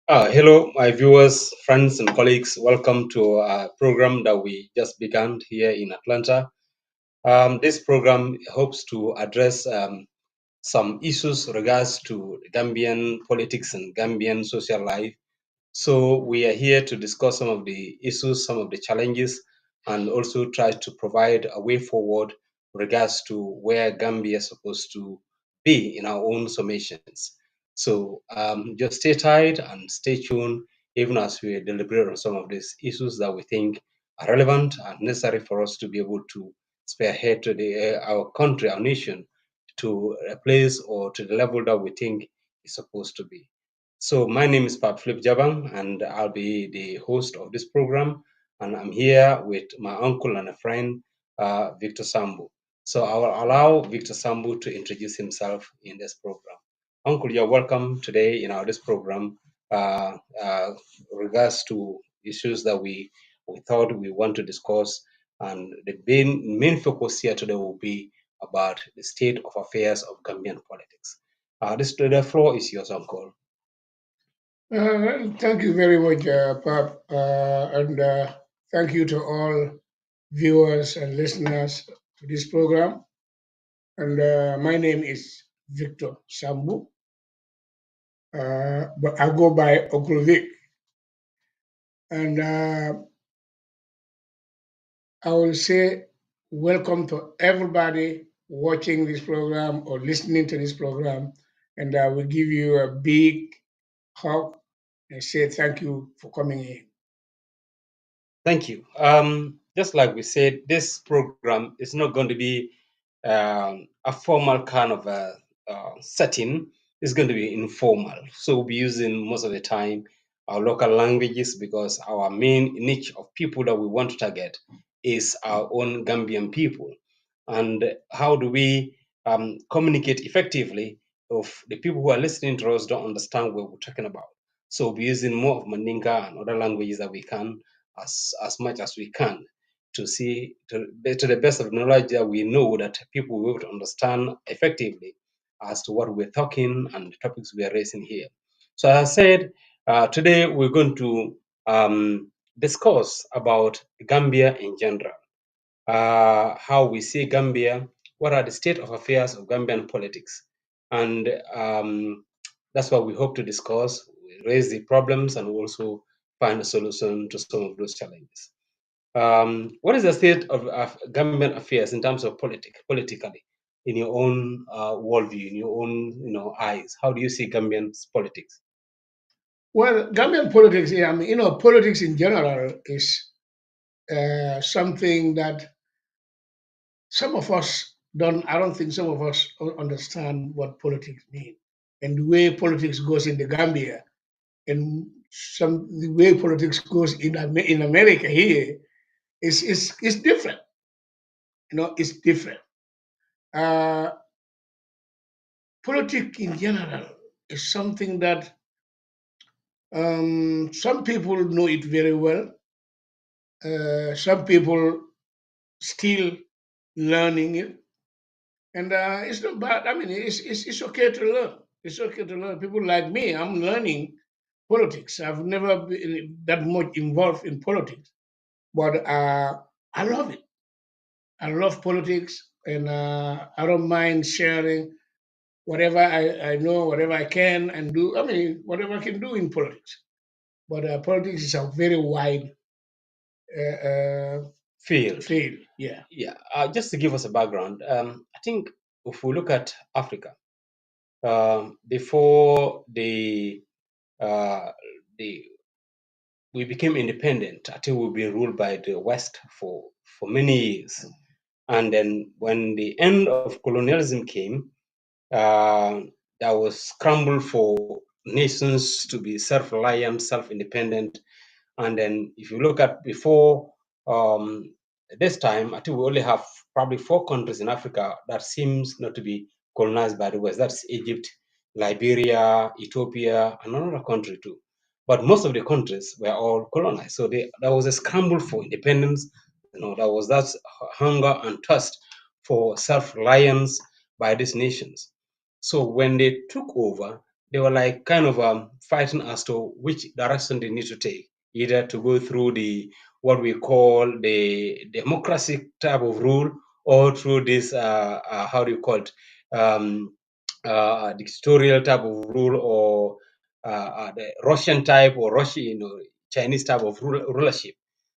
Hello, my viewers, friends, and colleagues. Welcome to a program that we just began here in Atlanta. This program hopes to address some issues regards to Gambian politics and Gambian social life. So we are here to discuss some of the issues, some of the challenges, and also try to provide a way forward regards to where Gambia is supposed to be in our own summations. So just stay tight and stay tuned, even as we deliberate on some of these issues that we think are relevant and necessary for us to be able to spearhead to our country, our nation, to a place or to the level that we think is supposed to be. So my name is Pap Flip Jabang, and I'll be the host of this program. And I'm here with my uncle and a friend, Victor Sambu. So I will allow Victor Sambu to introduce himself in this program. Uncle, you're welcome today in our this program. Regards to issues that we thought we want to discuss, and the main focus here today will be about the state of affairs of Gambian politics. The floor is yours, Uncle. Thank you very much, Pap, and thank you to all viewers and listeners to this program. And my name is Victor Sambu, but I go by Okrovic. And I will say welcome to everybody watching this program or listening to this program. And I will give you a big hug and say thank you for coming in. Thank you. Just like we said, this program is not going to be a formal kind of a setting. It's going to be informal. So we'll be using most of the time our local languages because our main niche of people that we want to target is our own Gambian people. And how do we communicate effectively if the people who are listening to us don't understand what we're talking about? So we'll be using more of Mandinka and other languages that we can as much as we can to see to the best of knowledge that we know that people will be able to understand effectively as to what we're talking and the topics we are raising here. So as I said, today we're going to discuss about Gambia in general, how we see Gambia, what are the state of affairs of Gambian politics, and that's what we hope to discuss, raise the problems, and also find a solution to some of those challenges. What is the state of Gambian affairs in terms of politically, in your own worldview, in your own eyes? How do you see Gambian's politics? Well, Gambian politics, yeah, I mean, politics in general is something that some of us don't, I don't think some of us understand what politics mean and the way politics goes in the Gambia and the way politics goes in America here is different. It's different. Uh, Politics in general is something that some people know it very well. Some people still learning it, and it's not bad. I mean, it's okay to learn. It's okay to learn. People like me, I'm learning politics. I've never been that much involved in politics, but I love it. I love politics, and I don't mind sharing whatever I know, whatever I can and do. I mean, whatever I can do in politics. But politics is a very wide Field. field. Yeah. Yeah, just to give us a background, I think if we look at Africa, before uh, the we became independent, I think we've been ruled by the West for many years. And then when the end of colonialism came, uh, there was scramble for nations to be self-reliant, self-independent. And then if you look at before um, this time, I think we only have probably four countries in Africa that seems not to be colonized by the West. That's Egypt, Liberia, Ethiopia, and another country too. But most of the countries were all colonized. So there was a scramble for independence. There was that hunger and thirst for self-reliance by these nations. So when they took over, they were like kind of fighting as to which direction they need to take, either to go through the what we call the democratic type of rule, or through this how do you call it, um, dictatorial type of rule, or the Russian type, or Russian, Chinese type of rulership.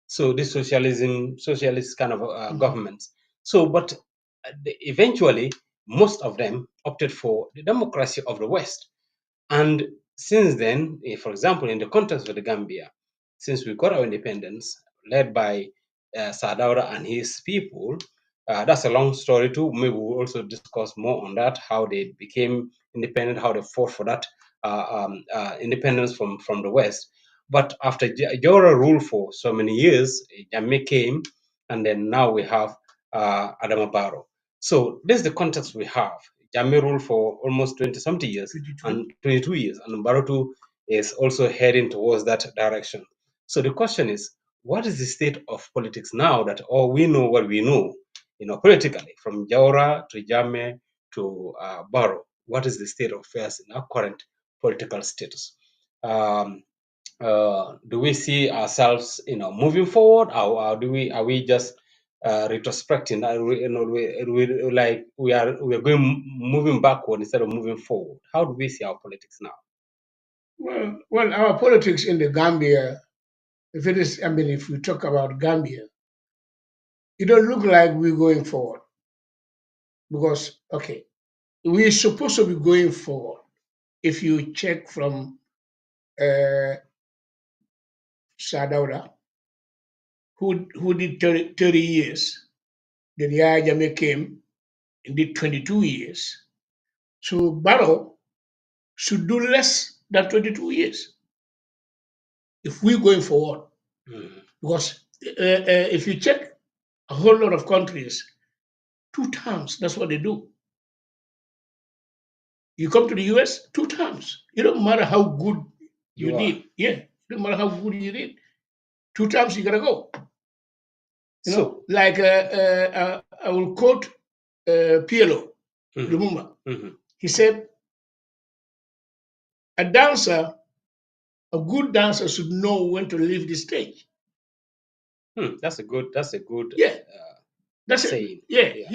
So this socialist kind of governments. So, but eventually, most of them opted for the democracy of the West. And since then, for example, in the context of the Gambia, since we got our independence, led by Sadaura and his people, that's a long story too. Maybe we'll also discuss more on that, how they became independent, how they fought for that independence from the West. But after Jawara ruled for so many years, Jammeh came, and then now we have Adama Barrow. So this is the context we have. Jammeh ruled for almost 20 something years, 22. and 22 years, and Barrow is also heading towards that direction. So the question is, what is the state of politics now that all we know what we know, politically, from Jaura to Jammeh to Barrow? What is the state of affairs in our current political status? Um, do we see ourselves, moving forward, or are we just retrospecting? We are going moving backward instead of moving forward. How do we see our politics now? Well, our politics in the Gambia, if it is, I mean, if we talk about Gambia, it don't look like we're going forward because, okay, we're supposed to be going forward. If you check from uh, Sadauda, who did 30 years, then Yahya Jammeh came and did 22 years. So Barrow should do less than 22 years if we're going forward. Mhm. Because if you check a whole lot of countries, 2 terms, that's what they do. You come to the US, 2 terms. It don't matter how good you You are. did. Yeah, it don't matter how good you did. 2 times you gotta go. So. Like I will quote PLO, Mhm, Lumumba. mhm. He said, a dancer, a good dancer should know when to leave the stage. That's a good Yeah, that's it. saying. Yeah, Yeah.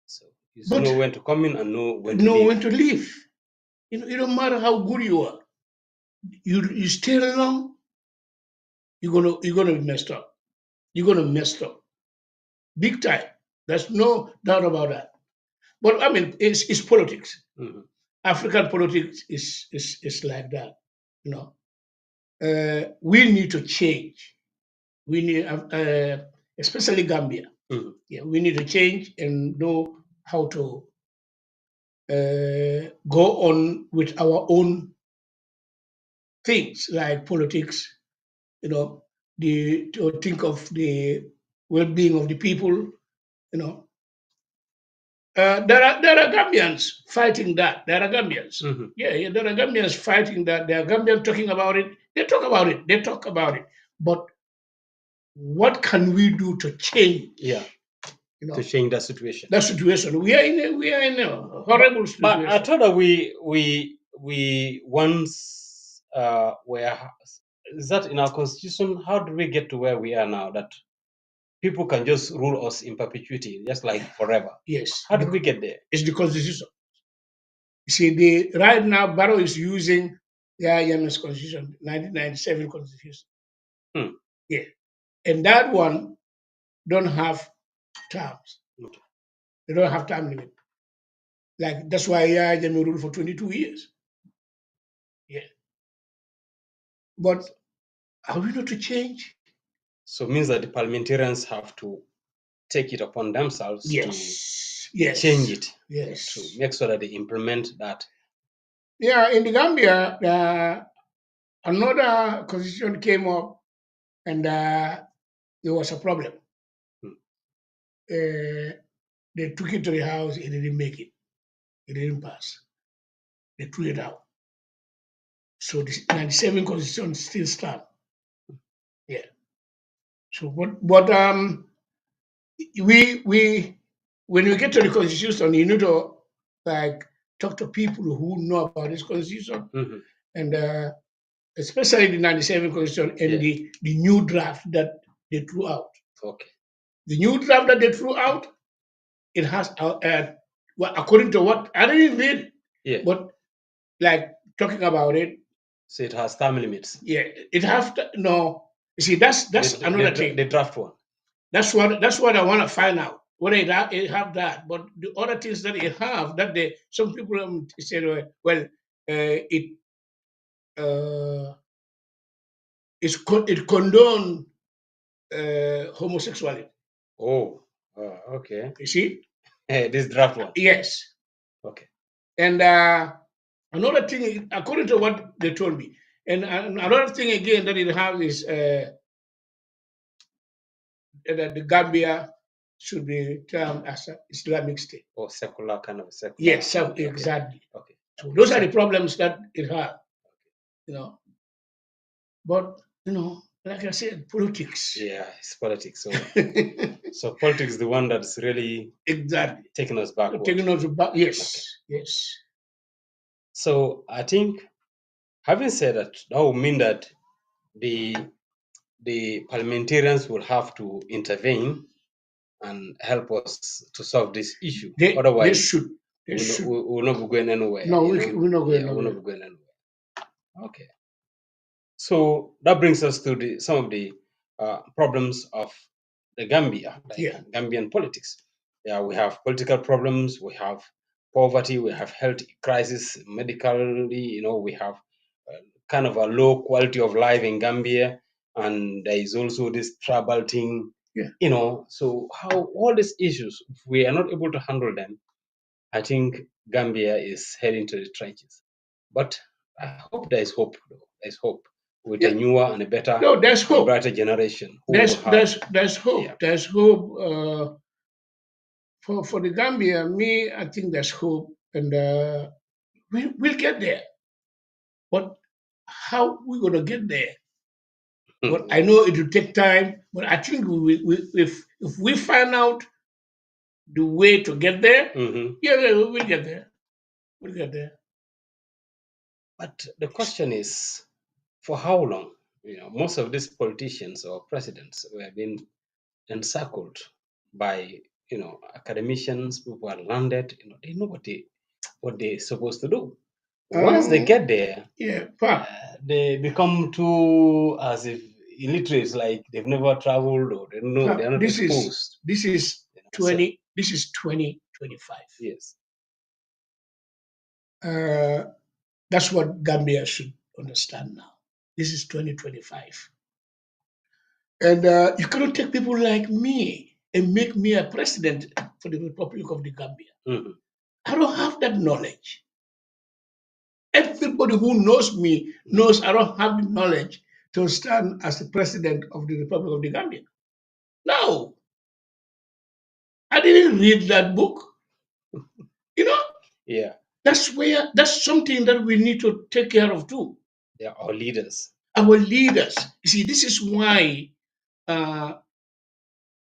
So you should but know when to come in and know when to know leave. when to leave. It don't matter how good you are. You stay long, you're gonna be messed up. You're gonna mess up big time. There's no doubt about that. But I mean, it's politics. Mhm. African politics is like that. You know, we need to change. We need, especially Gambia. Mhm. Yeah, we need to change and know how to go on with our own things like politics. You know, to think of the well-being of the people. You know, there are Gambians fighting that. There are Gambians. Mhm. Yeah, there are Gambians fighting that. There are Gambians talking about it. They talk about it. They talk about it. But what can we do to change? Yeah, You to know change that situation. that situation. We are in a But horrible but I situation. thought that we once were, is that in our constitution? How do we get to where we are now? That people can just rule us in perpetuity, just like forever. Yes, How did we get there? it's the constitution. You see, the right now Barrow is using the IMS constitution, 1997 constitution. Hmm. Yeah, and that one don't have terms. Okay. They don't have time limit. Like that's why Yahya ruled for 22 years. Yeah, but are we not to change? So it means that the parliamentarians have to take it upon themselves to Yes, change yes, it, to yes. make sure that they implement that. Yeah, in the Gambia, another constitution came up, and there was a problem. Hmm. They took it to the house. It didn't make it. It didn't pass. They threw it out. So the 97 constitution still stand. Yeah. So but we when we get to the constitution, you need to like talk to people who know about this constitution, Mhm. and especially the 97 constitution and Yeah. the new draft that they threw out. Okay. The new draft that they threw out, it has, well, according to what I didn't read, Yeah. but like talking about it, So it has time limits. yeah, it have to, no. You see, that's another thing. The draft one. That's what I want to find out. Whether it have that, but the other things that it have that they some people said, well, it uh, it condone homosexuality. Oh. Okay. You see, This draft one. yes, Okay. and another thing, according to what they told me, and another thing again that it have is that the Gambia should be termed as an Islamic state. Or secular kind of secular. Yes, so Okay. exactly. Okay. So those are the problems that it has, you know. But like I said, politics. Yeah, it's politics. So so politics is the one that's really Exactly. taking us backward. Taking us back. Yes. Okay. Yes. So I think, having said that, that would mean that the parliamentarians will have to intervene and help us to solve this issue. They Otherwise, should. They we should. will not be going anywhere. No, you we're know? not going Yeah, we'll nowhere. not be going anywhere. Okay. So that brings us to some of the problems of the Gambia, like Yeah. Gambian politics. Yeah, we have political problems, we have poverty, we have health crisis, medically, we have kind of a low quality of life in Gambia, and there is also this tribal thing. Yeah. So how all these issues, if we are not able to handle them, I think Gambia is heading to the trenches. But I hope there is hope, though. There's hope with a Yeah. newer and a better No, there's and hope. brighter generation who will have. There's hope. Yeah. There's hope for the Gambia. Me, I think there's hope, and we'll get there. But how we gonna get there? But I know it will take time. But I think if we find out the way to get there, Mhm. yeah, we'll get there. We'll get there. But the question is, for how long? Most of these politicians or presidents were being encircled by, academicians, people who are landed. They know what they're supposed to do. Once they get there, Yeah, Pap. they become too as if illiterates, like they've never traveled or they don't know, Pap, they're not exposed. this is So, 2025. yes. That's what Gambia should understand now. This is 2025. And you cannot take people like me and make me a president for the Republic of the Gambia. Mhm. I don't have that knowledge. Everybody who knows me knows I don't have the knowledge to stand as the president of the Republic of the Gambia. No, I didn't read that book. You know, Yeah, that's something that we need to take care of too. they are our leaders. Our leaders. You see, this is why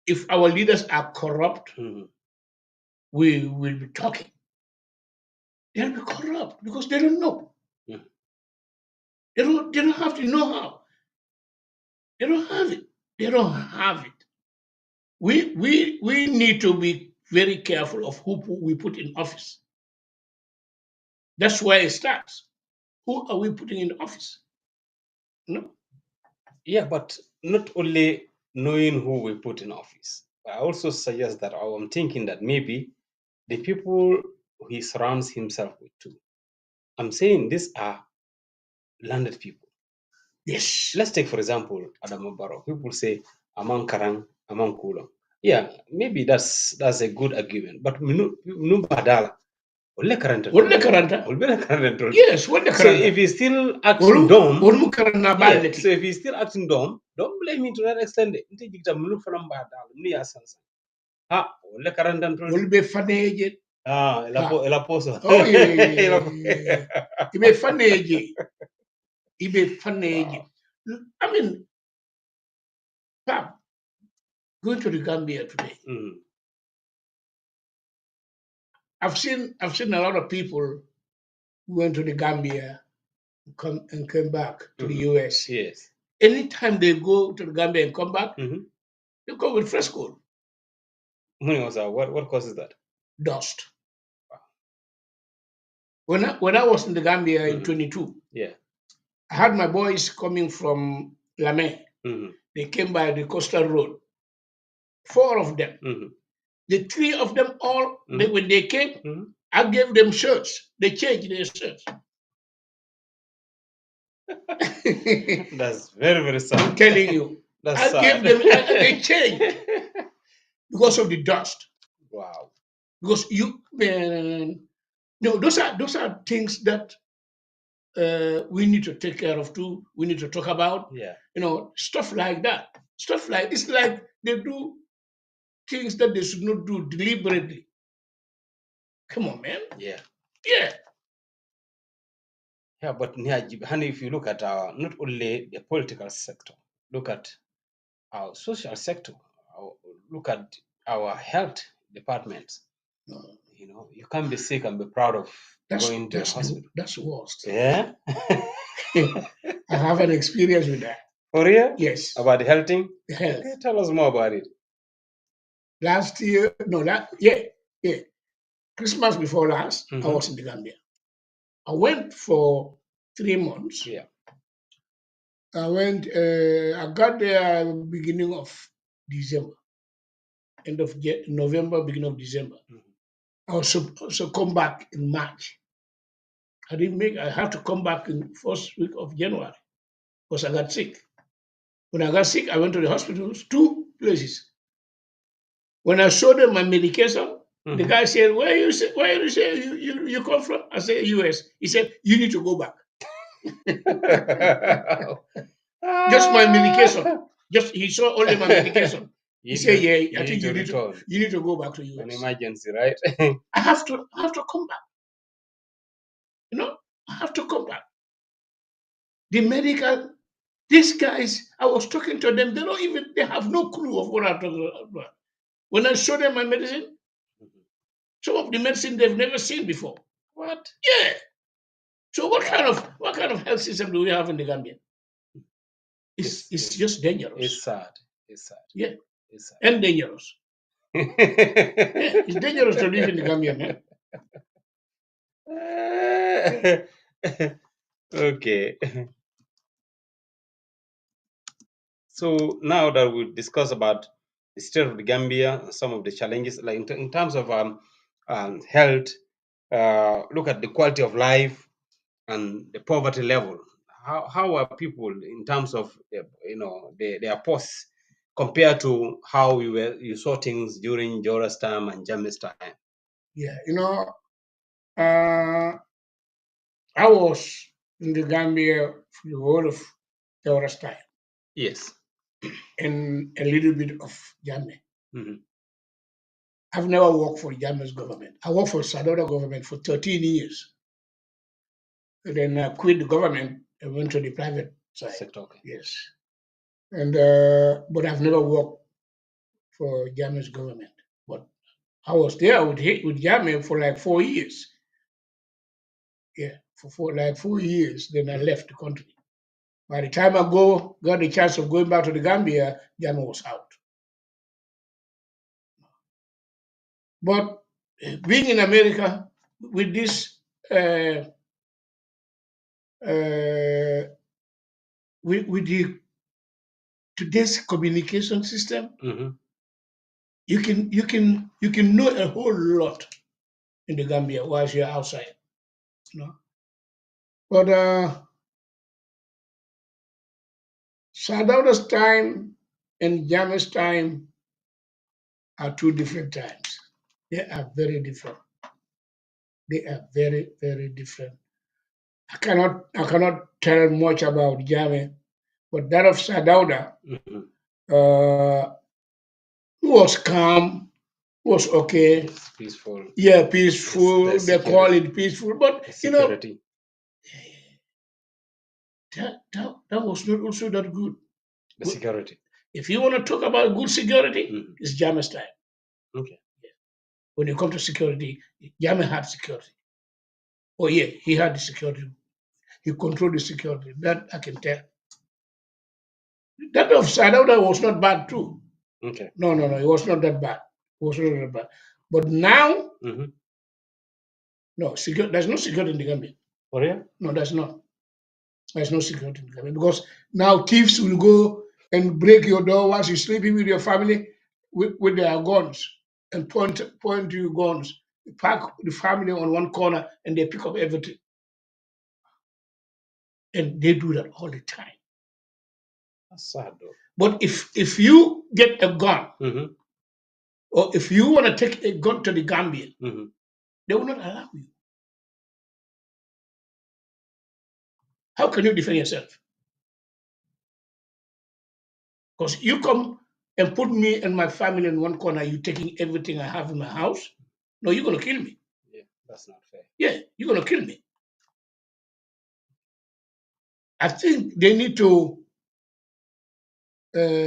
if our leaders are corrupt, Mhm. we will be talking. They'll be corrupt because they don't know. Mhm. They don't have the know-how. They don't have it. They don't have it. We need to be very careful of who we put in office. That's where it starts. Who are we putting in office? No. Yeah, but not only knowing who we put in office. I also suggest that I'm thinking that maybe the people he surrounds himself with too. I'm saying these are landed people. Yes. Let's take, for example, Adam Barrow. People say among Karang, among Kulong. Yeah, maybe that's a good argument. But Badala, Ole Karanta. What the Karanta? Ole Karanta. Yes, what the So Karanta? if he's still acting dumb, Olu Karana yeah, Baleti. so if he's still acting dumb, don't blame him to that extent. Inte jikta mulu faram badala, mulu ya sansa. Ha, Ole Karanta. Olu be faneje. Ah, el aposo. Oh yeah. Ibe faneje. Ibe faneje. I mean, Pap, going to the Gambia today. Mm. I've seen a lot of people who went to the Gambia and came back to the US. Yes. Anytime they go to the Gambia and come back, Mm-hmm. they come with fresh coal, What causes that? dust. When I was in the Gambia in Mhm. 22, Yeah. I had my boys coming from Lame. Mm-hmm. They came by the coastal road. 4 of them. Mm-hmm. The 3 of them all, Mhm. when they came, Mm-hmm. I gave them shirts. They changed their shirts. That's very, very sad. I'm telling you. That's I gave sad. them, they changed because of the dust. Wow. Because man, no, those are things that we need to take care of too. We need to talk about, Yeah. stuff like that. Stuff like it's like they do things that they should not do deliberately. Come on, man. Yeah. Yeah. Yeah, but Hani, if you look at not only the political sector, look at our social sector, look at our health departments. No, You can't be sick and be proud of that's going to a that's the hospital. that's the worst. Yeah. I have an experience with that. For real? Yes, About the health thing? the health. Okay, tell us more about it. Last year, no, yeah, Christmas before last, I Mhm. was in the Gambia. I went for 3 months. Yeah. I got there beginning of December, end of November, beginning of December. Mhm. I was supposed to come back in March. I had to come back in first week of January because I got sick. When I got sick, I went to the hospitals, 2 places. When I showed them my medication, the Mhm. guy said, where you say you come from? I said, US. He said, you need to go back. Just my medication. Just he saw only my medication. He said, yeah, I think to return. you need to go back to An US. emergency, right? I have to come back. I have to come back. The medical, these guys, I was talking to them, they have no clue of what I'm talking about. When I show them my medicine, some of the medicine they've never seen before. What? Yeah. So what kind Wow. of health system do we have in the Gambia? It's just dangerous. It's sad. It's sad. Yeah. It's sad. And dangerous. Yeah, it's dangerous to live in the Gambia, man. Okay. So now that we discuss about the state of the Gambia, and some of the challenges, like in terms of health, look at the quality of life and the poverty level. How are people in terms of their posts compared to how you saw things during Jora's time and Jammeh's time? Yeah, I was in the Gambia for the whole of Taurus time Yes. and a little bit of Jammeh. Mhm. I've never worked for Jammeh's government. I worked for Sadora government for 13 years. And then I quit the government and went to the private side. Sector. Okay. Yes. And but I've never worked for Jammeh's government. But I was there with Jammeh for like 4 years. Yeah, for like 4 years. Then I left the country. By the time I got the chance of going back to the Gambia, Jammeh was out. But being in America with this uh, uh, with the today's communication system, Mhm. you can know a whole lot in the Gambia while you're outside. You know. But Sadauda's time and Jammeh's time are 2 different times. They are very different. They are very, very different. I cannot tell much about Jammeh, but that of Sadauda Mhm. uh, was calm, was okay. It's peaceful. Yeah, It's peaceful. the They call security. it peaceful, but The security. that was not also that good. The security. If you want to talk about good security, Mhm. it's Jammeh's time. Okay. when it comes to security, Jammeh had security. Oh yeah, he had the security. He controlled the security. That I can tell. That of Sadauda was not bad too. Okay. No, it was not that bad. It was not that bad. But now, no, there's no security in the Gambia. For real? No, there's not. There's no security in the Gambia because now thieves will go and break your door whilst you're sleeping with your family with their guns and point to your guns, park the family on one corner, and they pick up everything. And they do that all the time. That's sad though. But if you get a gun, or if you want to take a gun to the Gambia, they will not allow you. How can you defend yourself? Because you come and put me and my family in one corner, you taking everything I have in my house. No, you're gonna kill me. Yeah, that's not fair. Yeah, you're gonna kill me. I think they need to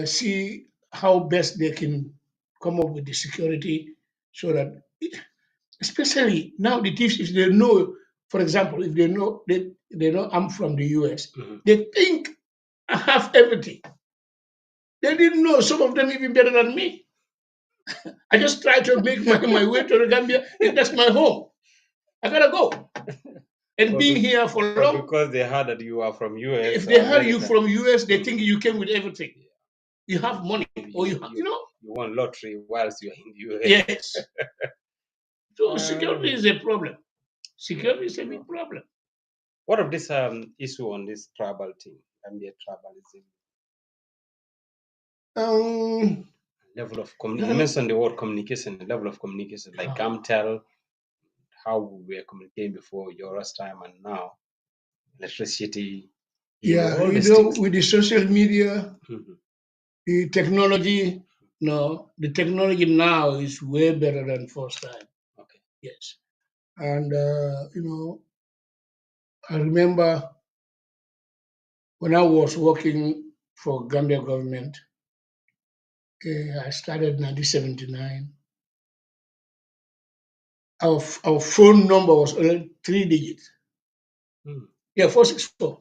see how best they can come up with the security so that, especially now, the thieves, if they know, for example, if they know I'm from the US, they think I have everything. They didn't know some of them even better than me. I just try to make my way to the Gambia. That's my home. I gotta go. And being here for long, because they heard that you are from US. If they heard you from US, they think you came with everything. You have money, or you won lottery whilst you're in the US. Yes. So security is a problem. Security is a big problem. What of this issue on this tribal thing, Gambia tribalism? Level of you mentioned the word communication, the level of communication, like Gamtel, how we were communicating before your time and now, electricity. With the social media, the technology. No, the technology now is way better than first time. Okay. Yes, and I remember when I was working for Gambia government. I started in 1979. Our phone number was only 3 digits. Yeah, 464.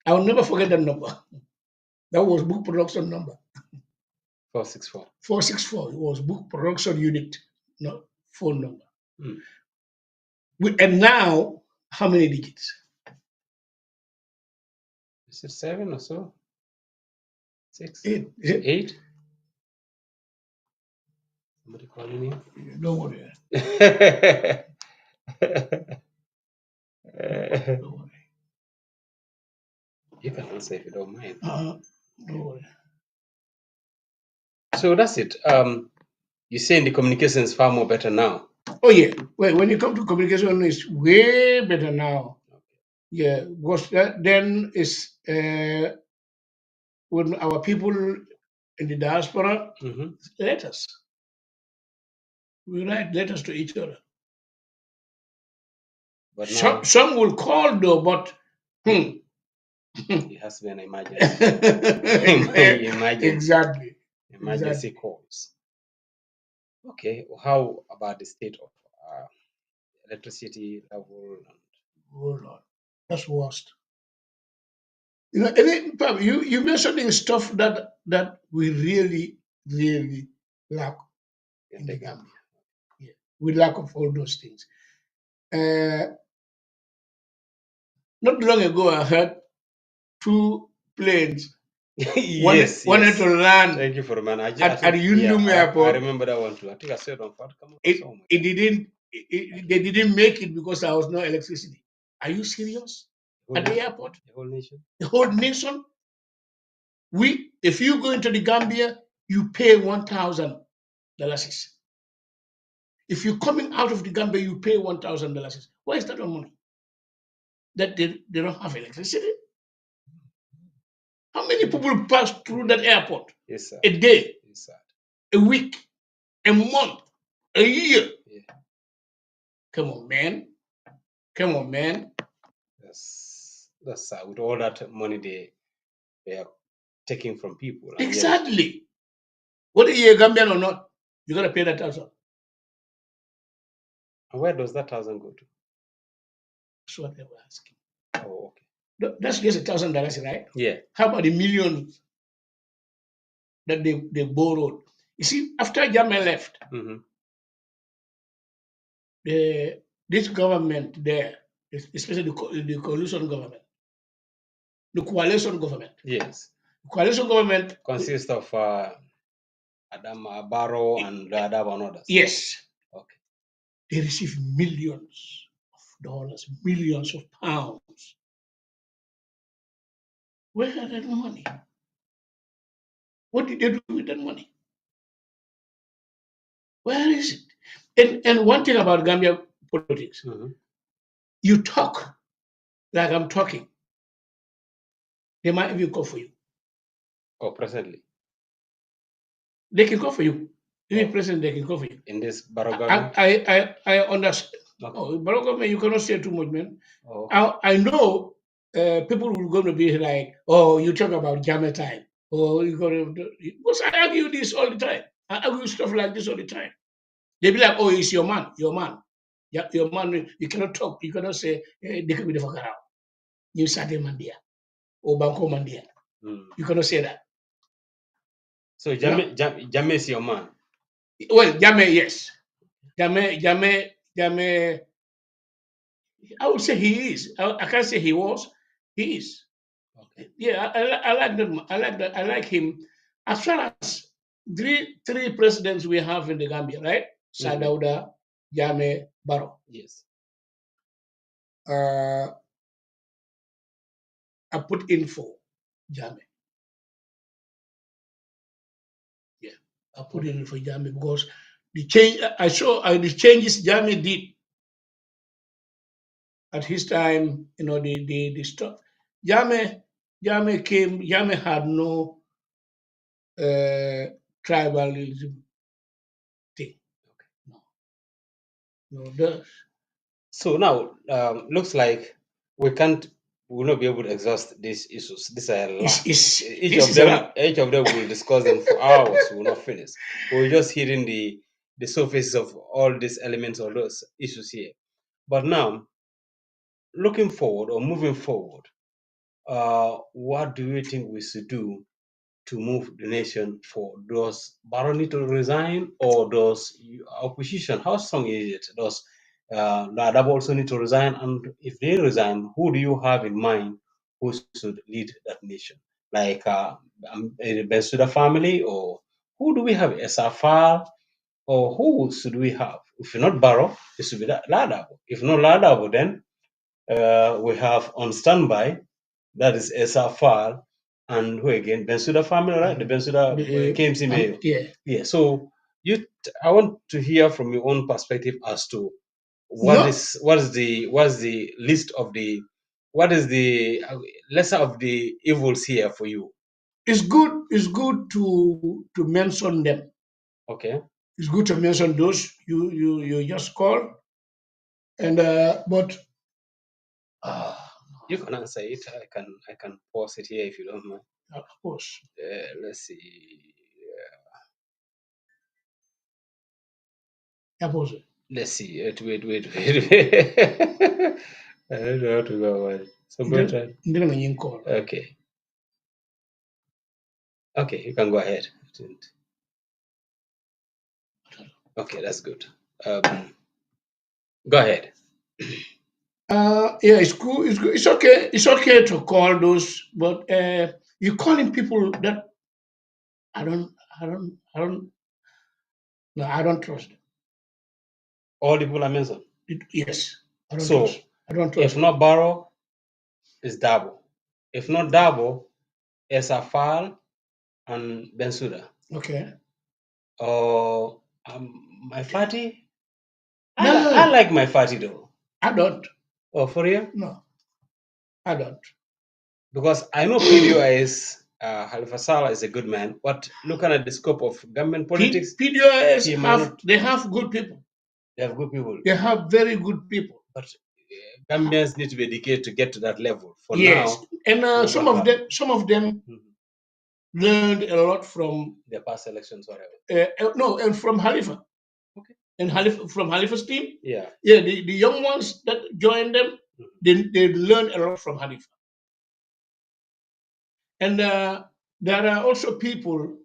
I will never forget that number. That was book production number. 464. 464. It was book production unit, not phone number. And now, how many digits? Is it 7 or so? 6? 8. 8? Somebody calling me? Don't worry. Don't worry. You can answer if you don't mind. Don't worry. So that's it. You're saying the communication is far more better now. Oh yeah. Well, when it comes to communication, it's way better now. Yeah, because then it's when our people in the diaspora letters. We write letters to each other. But now, some will call though, but it has to be an emergency. Exactly. Emergency calls. Okay. How about the state of electricity level? Oh Lord, that's worst. You mentioning stuff that we really lack in the Gambia. Yeah, we lack of all those things. Not long ago, I heard 2 planes. Yes, wanted to land. Thank you for the man. At Yundum Airport. I remember that one too. I think I said on Fatcom. They didn't make it because there was no electricity. Are you serious? At the airport? The whole nation? The whole nation? If you go into the Gambia, you pay $1,000. If you're coming out of the Gambia, you pay $1,000. Why is that on money? That they don't have electricity? How many people pass through that airport? Yes, sir. A day? Yes, sir. A week? A month? A year? Yeah. Come on, man. Come on, man. That's with all that money they are taking from people. Exactly. Whether you're a Gambian or not, you gotta pay that also. And where does that 1,000 go to? That's what they were asking. Oh, okay. That's just $1,000, right? Yeah. How about the millions that they borrowed? You see, after Jammeh left, Mm-hmm. this government there, especially the coalition government, the coalition government, Yes. coalition government, Consists of Adam Barrow and Adab and others. yes, Okay. they receive millions of dollars, millions of pounds. Where are that money? What did they do with that money? Where is it? And one thing about Gambia politics, Mm-hmm. you talk like I'm talking. They might even call for you. Oh, presently. They can call for you. Even Oh. president, they can call for you. In this Barrow government? I understand. Okay. Oh, Barack Obama, you cannot say too much, man. Oh. I know people will going to be like, oh, you talk about Jama time. Oh, you got to. Because I argue this all the time. I argue stuff like this all the time. They be like, oh, it's your man, your man. Yeah, your man, you cannot talk. You cannot say, they can be the fuck around. You Sade Mandia or Banco Mandia. Mm. You cannot say that. So Jame is your man. Well, Jame, yes. Jame, I would say he is. I can't say he was. He is. Okay. Yeah, I like that. I like that. I like him. As far as three presidents we have in the Gambia, right? Sadauda, Jame, Barrow. Yes. I put in for Jame. Yeah, I put in for Jame because the change I saw the changes Jame did at his time. You know the stuff. Jame came. Jame had no tribalism thing. No, no. So now, looks like we will not be able to exhaust these issues. These are a lot. Each of them will discuss them for hours. We will not finish. We're just hitting the surface of all these elements or those issues here. But now, looking forward or moving forward, what do you think we should do to move the nation for does Barrow need to resign or does opposition? How strong is it? Does Ladab also need to resign? And if they resign, who do you have in mind who should lead that nation? Like the Bensuda family, or who do we have? SFR, or who should we have? If not Barrow, it should be Ladab. If not Ladab, then we have on standby, that is SFR, and who again? Bensuda family, right? The Bensuda KMC mayor. Yeah. Yeah. So I want to hear from your own perspective as to what is the list of the what is the lesser of the evils here for you? It's good. It's good to mention them. Okay. It's good to mention those you just call, and but You can answer it. I can pause it here if you don't mind. of course. Let's see. Yeah, pause. Let's see. Wait. I don't know how to go about it. So go ahead. Call. Okay. Okay, you can go ahead. Okay, that's good. Go ahead. Yeah, it's cool. It's good. It's okay. It's okay to call those, but you calling people that I don't, no, I don't trust them. All the people I mentioned. Yes, I don't So, trust. I don't if trust. not Barrow, it's Dabo. If not Dabo, it's Afal and Bensuda. Okay. Or my Fati. No, I like my Fati though. I don't. Oh, for real? No, I don't. Because I know PDOIS, Halifa Saleh is a good man, but looking at the scope of Gambian politics, PDOS he might have not. they have good people. They have good people, They have very good people. but Gambians need to be educated to get to that level. For Yes, now, and some of them learned a lot from the past elections, whatever. no, and from Halifa. Okay. and from Halifa's team. Yeah. Yeah, the young ones that join them, they learn a lot from Halifa. And there are also people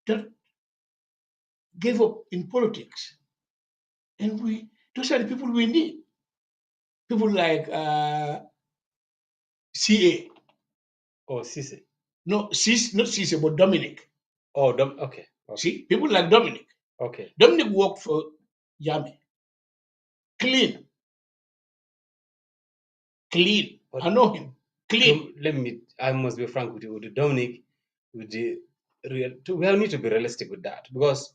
that gave up in politics. And those are the people we need. People like CA. Oh, Cisse. No, not Cisse, but Dominic. Oh, okay. See, people like Dominic. Okay. Dominic worked for Yami. Clean. But I know him. Clean. I must be frank with you. With Dominic, with the we need to be realistic with that, because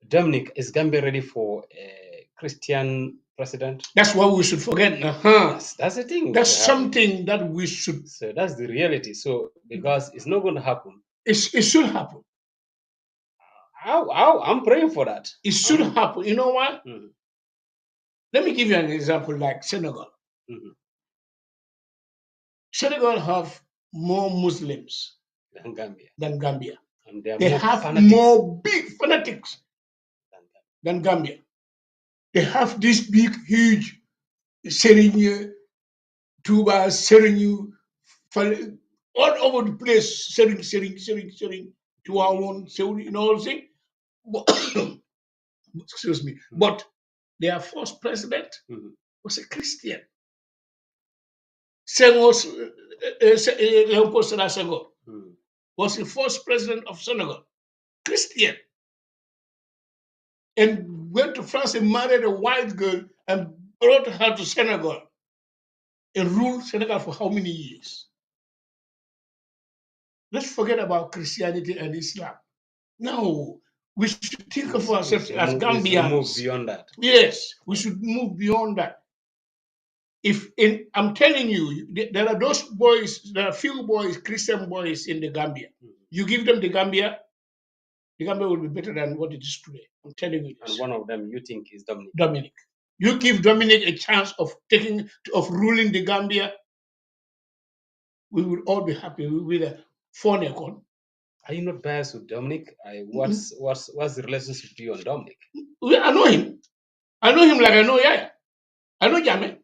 Dominic, is Gambia ready for a Christian president? That's what we should forget. That's the thing. That's something that we should. So that's the reality. So because it's not going to happen. It should happen. I'm praying for that. It should happen. You know why? Let me give you an example like Senegal. Senegal have more Muslims than Gambia. And they have more big fanatics than Gambia. They have this big, huge Serigne, Tuba, Serigne, all over the place. Serigne, Tuawon, Seuri, and all things. Excuse me. But their first president was a Christian. Senghor's Leopold Sedar Senghor was the first president of Senegal, Christian, and went to France and married a white girl and brought her to Senegal and ruled Senegal for how many years? Let's forget about Christianity and Islam. No, we should think of ourselves as Gambians. Move beyond that. Yes, we should move beyond that. I'm telling you, there are those boys, there are few boys, Christian boys in the Gambia. You give them the Gambia will be better than what it is today. I'm telling you this. And one of them you think is Dominic. Dominic. You give Dominic a chance of ruling the Gambia, we will all be happy. We will be the phone icon. Are you not biased with Dominic? What's the relationship to you and Dominic? I know him. I know him like I know Yaya. I know Jame.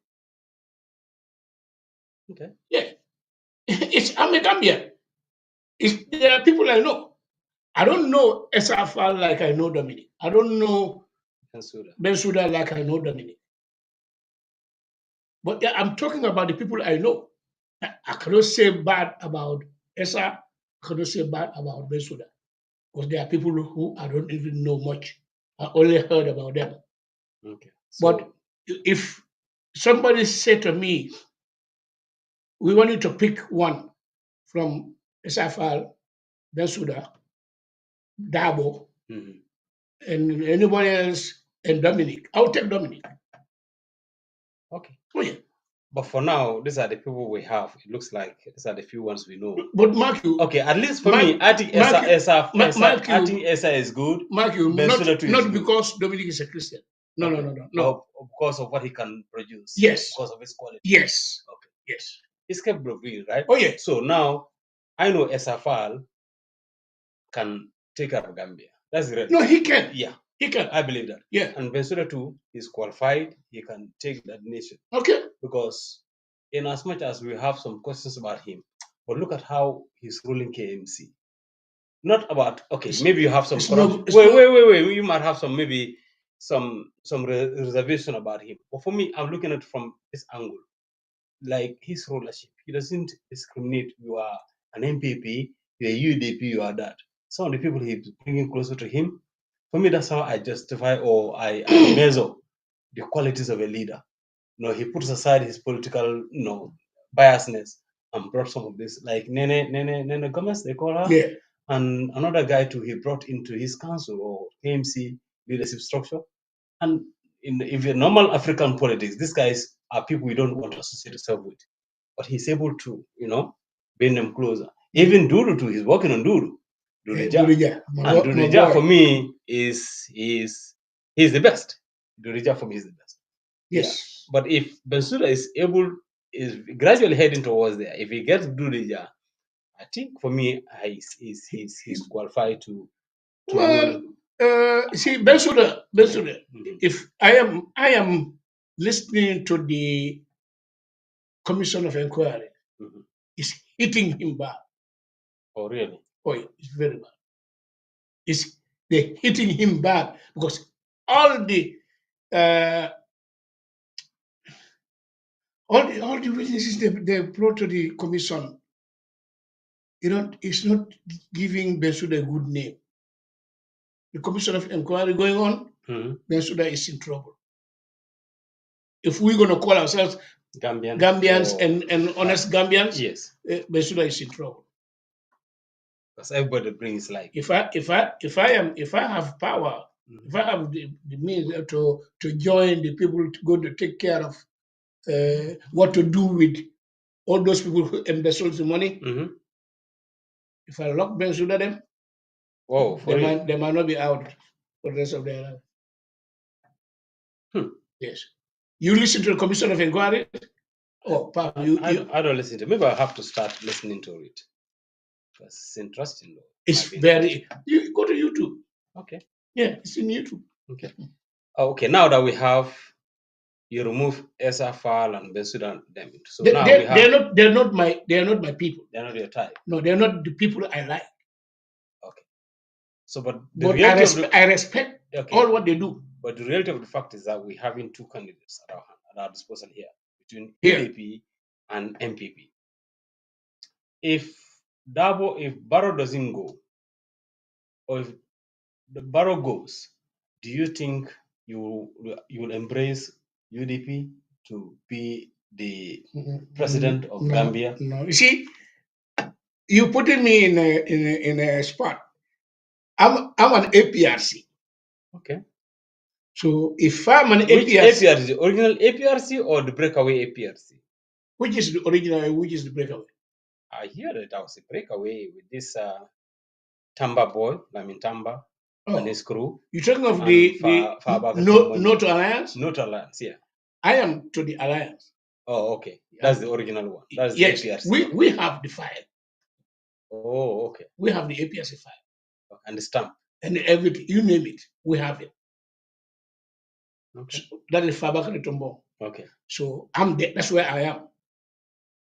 Okay. Yeah. I'm a Gambian. There are people I know. I don't know Esafal like I know Dominic. I don't know Bensouda like I know Dominic. But I'm talking about the people I know. I cannot say bad about Esa. I cannot say bad about Bensouda. Because there are people who I don't even know much. I only heard about them. Okay. But if somebody said to me, we want you to pick one from Esafal, Bensouda, Dabo, and anybody else, and Dominic, I'll take Dominic. Okay. Oh, yeah. But for now, these are the people we have. It looks like these are the few ones we know. But Mark, you. Okay, at least for me, I think Esa is good. Mark, you, not because Dominic is a Christian. No. Because of what he can produce. Yes. Because of his quality. Yes. Okay. Yes. He's capable of doing, right? Oh, yeah. So now, I know Esafal can take care of Gambia. That's the reality. No, he can. Yeah. He can. I believe that. Yeah. And Bensouda too is qualified. He can take that nation. Okay. Because in as much as we have some questions about him, but look at how he's ruling KMC. Not about, okay, maybe you have some corruption. Wait. You might have some, maybe some reservation about him. But for me, I'm looking at it from this angle. Like his rulership. He doesn't discriminate. You are an MPP, you're a UDP, you are that. Some of the people he's bringing closer to him, for me, that's how I justify or I measure the qualities of a leader. He puts aside his political, biasness and brought some of this, like Nene Gomez, they call her. Yeah. And another guy too, he brought into his council or KMC leadership structure. And if you're normal African politics, these guys are people we don't want to associate ourselves with. But he's able to, bring them closer. Even Duru too, he's working on Duru. Durija. And Durija for me is the best. Durija for me is the best. Yes. Yeah. But if Bensouda is gradually heading towards there, if he gets Durija, I think for me he's qualified to well, See, Bensuda, Mhm. if I am listening to the commission of inquiry, Mhm. it's hitting him bad. Oh, really? Oh, yeah, it's very bad. It's they're hitting him bad because all the uh, all the witnesses they brought to the commission, it's not giving Bensuda a good name. The commission of inquiry going on, Mhm. Bensuda is in trouble. If we're going to call ourselves Gambian Gambians or and honest Gambians, yes, Bensuda is in trouble. because everybody brings like. If I have power, if I have the means to join the people to go to take care of what to do with all those people who embezzle the money, Mhm. if I lock Bensuda them, Whoa, for real? they might not be out for the rest of their life. Hmm. Yes. You listen to the commission of inquiry. Oh, Pam, I don't listen to it. Maybe I'll have to start listening to it. Because it's interesting though. it's Might be interesting. very. You go to YouTube. Okay. Yeah, it's in YouTube. Okay. Okay. Now that we have you remove Esafal and Besudan them. So now we have They're not my people. they're not your type. No, they're not the people I like. Okay. So but the But reality of the I respect okay. all what they do. But the reality of the fact is that we're having two candidates at our disposal here between Here. UDP and MPP. If if Barrow doesn't go, or if the Barrow goes, do you think you will embrace UDP to be the president of No, Gambia? no. You see, you putting me in a spot. I'm an APRC. Okay. So if I'm an Which APRC, APRC? The original APRC or the breakaway APRC? which is the original, and which is the breakaway? I hear that I was a breakaway with this Tamba boy, I mean Tamba, and Oh, his crew, you're talking of and the Fabakari no Tomboni. to alliance. Not Alliance, yeah. I am to the alliance. Oh, okay. That's the original one. That's the Yes, APRC one. we have the file. Oh, okay. We have the APRC file And the stamp. and everything. You name it, we have it. Okay. So that is Fabakari Tombo. Okay. So I'm there. That's where I am.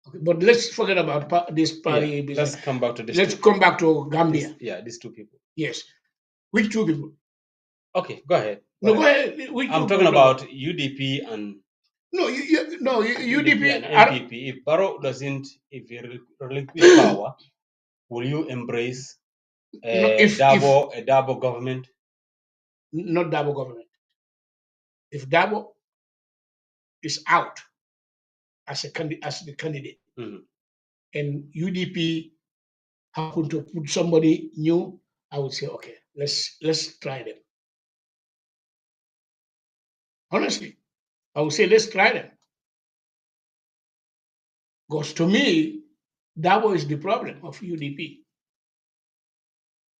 Okay, but let's forget about this party Yeah. business. Let's come back to this. Let's come back to Gambia. These two people. Yes. Which two people? Okay, go ahead. No, go ahead. Which I'm two talking people? about UDP and No, UDP and UDP. MPP. If Barrow doesn't, if you relinquish power, will you embrace No, a Dabo government? not Dabo government. If Dabo is out as the candidate, Mhm. and UDP happen to put somebody new, I would say, okay, let's try them. Honestly, I would say let's try them. Because to me, Dabo is the problem of UDP,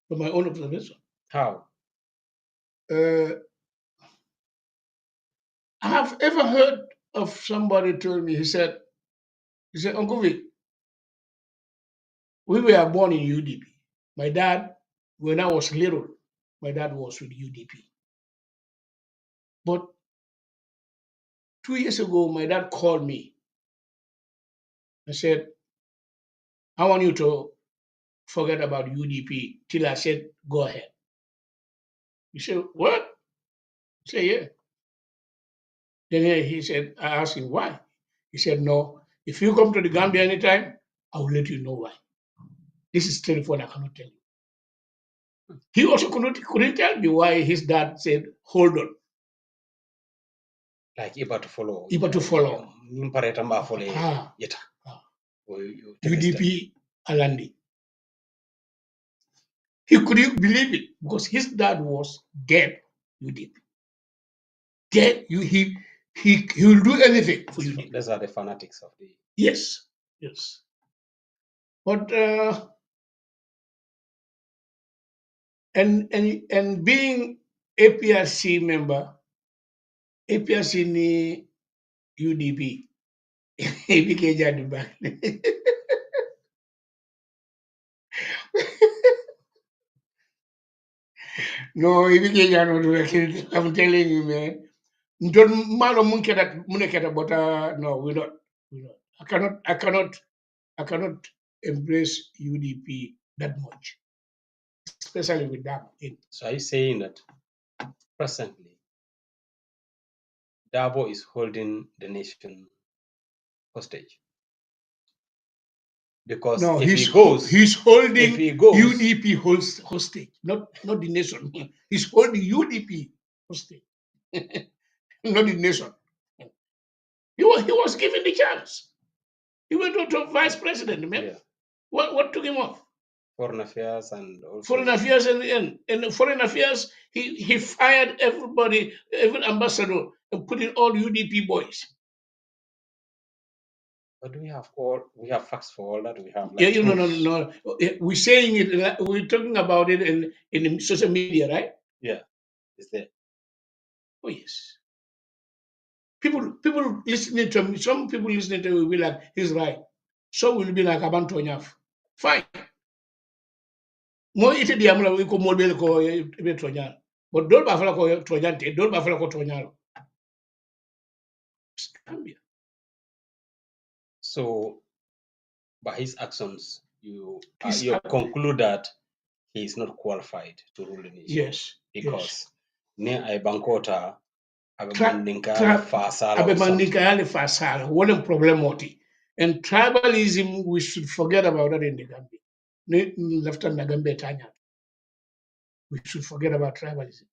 from my own observation. How? I have ever heard of somebody told me, he said, Uncle Vic, we were born in UDP. My dad, when I was little, my dad was with UDP. But 2 years ago, my dad called me and said, I want you to forget about UDP till I said, go ahead. He said, what? I said, yeah. Then he said, I asked him why. He said, no, if you come to the Gambia anytime, I will let you know why. This is telephone, I cannot tell you. He also couldn't tell me why his dad said, hold on. Like Iba to follow. Iba to follow. Nimpareta follow yeta. UDP Alandi. He couldn't believe it because his dad was dead. UDP. Dead. He will do anything for UDP. Those are the fanatics of the. Yes. Yes. But and being APRC member, APRC ni UDP. Ibike jadi back. No, if you cannot do it, I'm telling you, man. Don't malo munketa, but no, we not. We not. I cannot embrace UDP that much, especially with that. So are you saying that presently Dabo is holding the nation hostage? Because No, if he he's goes, he's if holding he goes, UDP hostage, not the nation. He's holding UDP hostage, not the nation. He was given the chance. He went to vice president, man. yeah, What took him off? foreign affairs and Foreign also, affairs and foreign affairs. He fired everybody, every ambassador, and put in all UDP boys. but we have facts for all that. We have Yeah, like no, no, proofs. no. We're saying it. We're talking about it in social media, right? Yeah, is there? Oh yes. People listening to me. Some people listening to me will be like, he's right. Some will be like, Abantonyaf. Fine. Mo ite di amla ko mo bel ko be tonyal. But don't bafala ko tonyante. Don't bafala ko tonyal. Gambia. So by his actions, His you conclude that he is not qualified to rule the nation yes, yes. because ne ay bankota abe Tra, mandinka tra, fasala or something. Abemandikayale fasala. What a problem moti. And tribalism, we should forget about that in the Gambia. Left on the Gambia Tanya. We should forget about tribalism.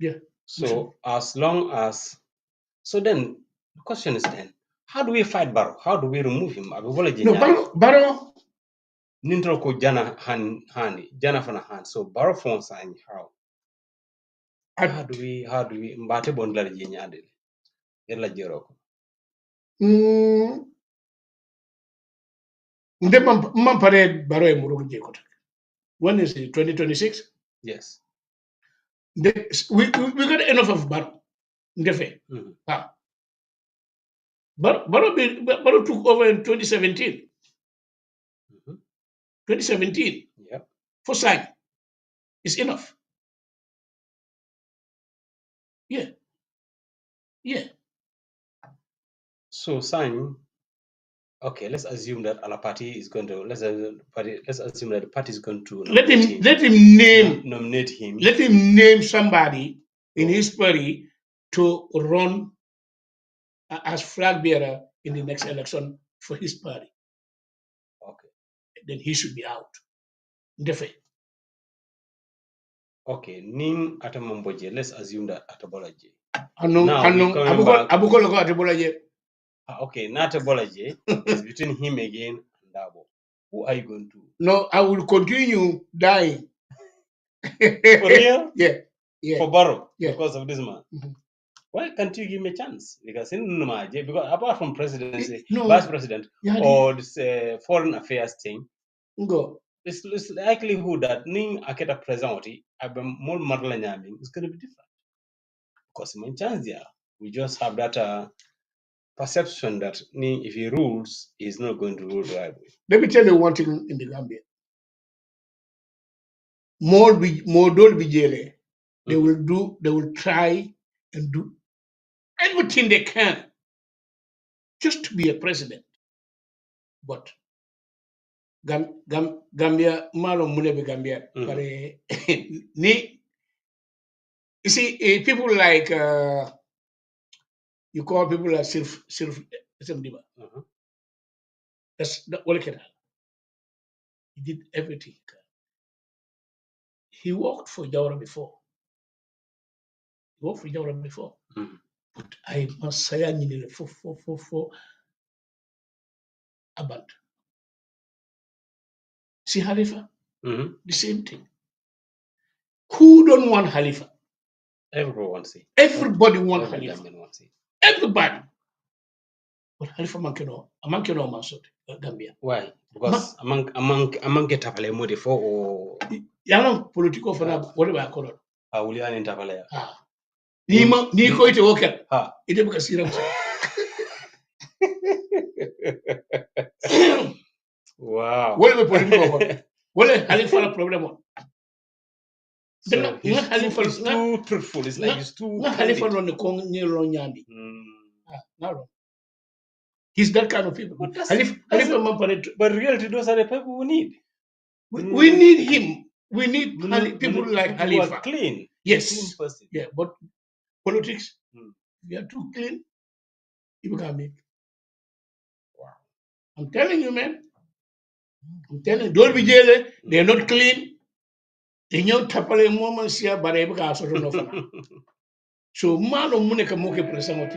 Yeah. So as long as then the question is then how do we fight Barrow? How do we remove him? Abe wala No, jenyadi. Baro, Nintro ko jana hani jana fana han. So Barrow phone sign how? How do we mbate bondla jenyadi? Yella jero ko. Mampare Baro e Murugu Jekota. When is it? 2026? Yes. We got enough of Baro. Ndefe. Mm-hmm. Baro took over in 2017. Mm-hmm. 2017. Yep. For sign. It's enough. Yeah. Yeah. So sign. Okay, let's assume that our party is going to let's assume that the party is going to Let nominate him him. let him name Nominate him. let him name somebody in Oh. his party to run as flag bearer in the next election for his party. Okay. Then he should be out. Ndefe. Okay, Nim Atamamboje, let's assume that Atabolaje. Now we're coming back. Abukolo Atebolaje. Okay, not Atabolaje is between him again and Dabo. Who are you going to? No, I will continue dying. For real? Yeah. Yeah. For Barrow? Yeah. Because of this man? Mhm. Why can't you give me a chance? Because because apart from presidency, No. vice president, Yeah, or this foreign affairs thing, Go. it's likelihood that Ning Aketa Presidenti, more Marlanyami is going to be different. Because my chance there, we just have that perception that if he rules, he's not going to rule the right way. Let me tell you one thing in the Gambia. More don't be jailed. They will try and do everything they can just to be a president. But Gambia, malo mune be Gambia. But you see, people like you call people like Sirf Diba. That's what he did everything. He worked for Jawara before. But I must say, for Abad. See Halifa? The same thing. Who don't want Halifa? Everyone wants it. Everybody wants Every Halifa. Gambian wants it. Everybody. But Halifa Mankeno Mansot, Gambia. Why? Because among get up mode for or Yalang political for now, whatever I call it. I will earn interval. Ni ko ite woket. Ha. Ite buka siram. Wow. Wale be political for. Wale Halifa na problem. So he's too truthful. It's like he's too candid. He's that kind of people. But reality, those are the people we need. We need him. We need people like who are Halifa. clean. Yes. Clean person. Yeah, but politics, we are too clean. You can't make. Wow. I'm telling you, man. I'm telling you, don't be jealous. They're not clean. They know tapale moments here, but I don't know. So man or money can make a present.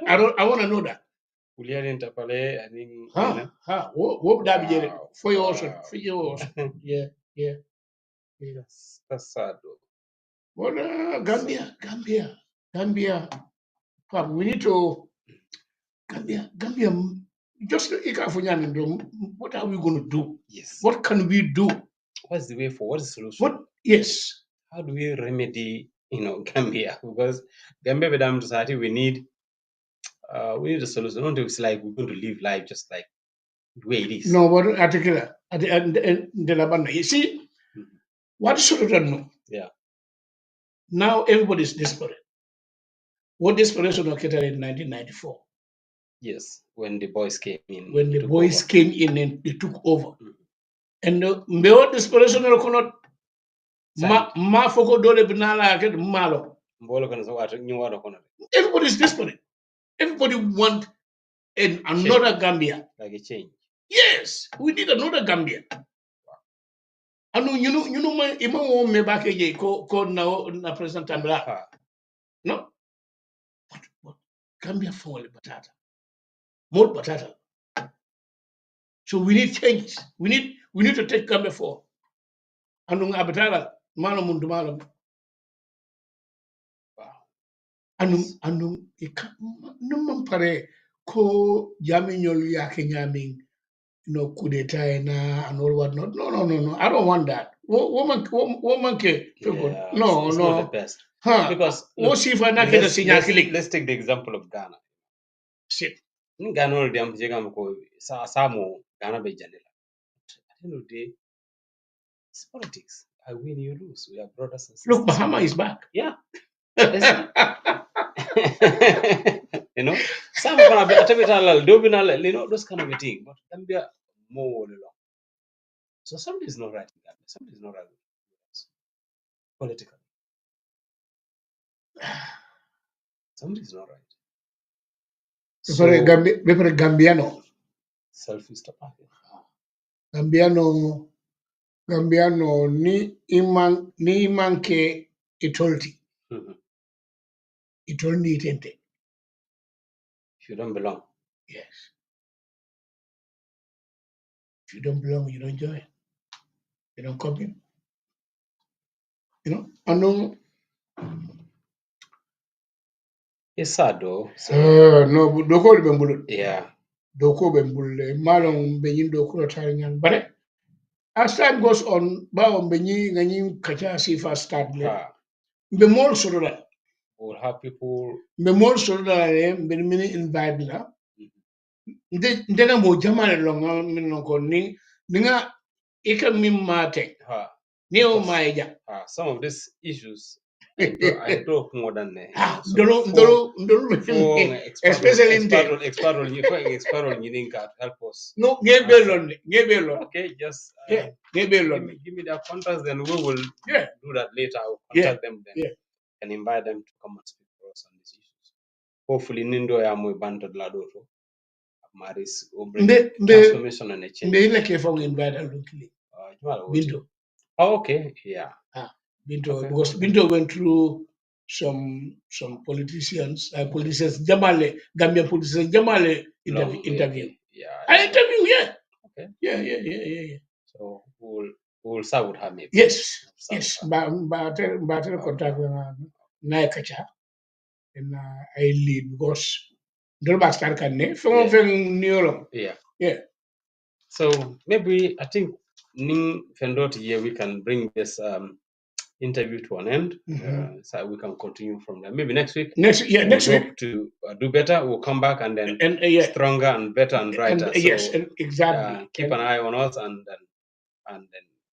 I want to know that. Kuliani tapale, I think. What that be jealous? 4 years, 3 years. Yeah. That's sad though. Well, Gambia. We need to Gambia. Just what are we going to do? Yes. What can we do? What's the way forward? What's the solution? Yes. How do we remedy, Gambia? Because Gambia Vedam society, we need a solution. Not it's like we're going to live life just like the way it is. No, but particular at the end you see, what should have done? Yeah. Now everybody is desperate. What desperation occurred in 1994? Yes, when the boys came in. When the boys came in and they took over. And the desperation cannot ma foko dole binala ke malo. Everybody is desperate. Everybody want another Gambia. Like a change. Yes, we need another Gambia. Anu you know my ima me back again ko na President Tambla. No. But Gambia fall batata. More batata. So we need changes. We need to take Gambia forward. Anu abatala mano mundu malo. Anu num pare ko jaminyol yake nyaming coup d'etat and all whatnot. No. I don't want that. Woman people. No. It's not the best. Because let's take the example of Ghana. Sit. Ghana already am jegam ko Samo Ghana be janela. At the end of the day, it's politics. I win, you lose. We are brothers and sisters. Look, Bahama is back. Yeah. Some kind of those kind of a thing. But Gambia more long. So something is not right in Gambia. Something is not right politically. Something is not right. So Gambiano. Selfish tapa. Gambiano ni iman ke itolti. Itolni itente. If you don't belong. Yes. If you don't belong, you don't join. You don't come in. It's sad though. No, doko bembulu. Yeah. Doko bembulu. Malong benyin doko taringan. But as time goes on, bao benyi ganyin kacha sifa start le. Be more sorora. We'll have people. Be more sorora le. Be mini invite la. Ndena mo jamane longa minonko ni nga ika mimate. Neo maeja. Some of these issues I talk more than especially in expert to help us. No, Gebelon. Okay, just give me their contacts, then we will do that later. I will contact them then and invite them to come and speak for us on these issues. Hopefully, Nindo ya mwe banded ladoto. Maris will bring transformation and a change. They like if I invite them locally. Binto. Oh, okay, yeah. Binto, okay. Because Binto went through some politicians, Jamale, Gambian politicians, Jamale interview. Yeah. I interview, yeah. Okay. Yeah. So we'll start with her maybe. Yes. But contact Naikacha and I lead because yeah. So maybe I think Ning Fendot here we can bring this interview to an end. So we can continue from there. Maybe next week. Next week hope to do better. We'll come back and then stronger and better and brighter. Exactly. Keep an eye on us and then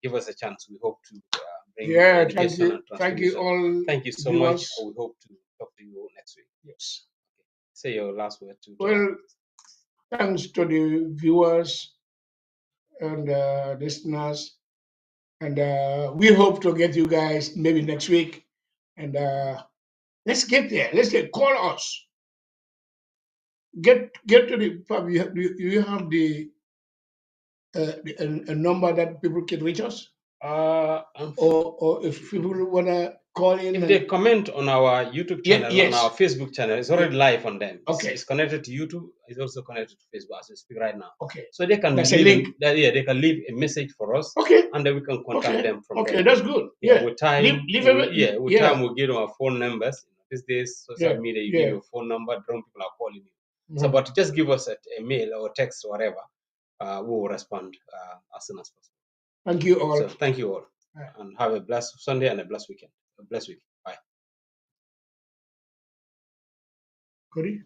give us a chance. We hope to bring Yeah, education and thank you transformation. all Thank you so much. viewers. I would hope to talk to you next week. Yes. Say your last word to all. Well, thanks to the viewers and listeners, and we hope to get you guys maybe next week. And let's get there. Let's get call us. Get to the pub. You have a number that people can reach us, or if people wanna call in. If they comment on our YouTube channel, on our Facebook channel, it's already live on them. Okay. It's connected to YouTube. It's also connected to Facebook as we speak right now. Okay. So they can That's a leave link. they can leave a message for us. Okay. And then we can contact them from there. Okay, that's good. Yeah, with time, Leave time we'll give them our phone numbers. These days, social media, you give your phone number, drone people are calling you. So, but just give us a mail or text or whatever. We will respond as soon as possible. Thank you all. So thank you all, and have a blessed Sunday and a blessed weekend. A blessed week. Bye. Cody?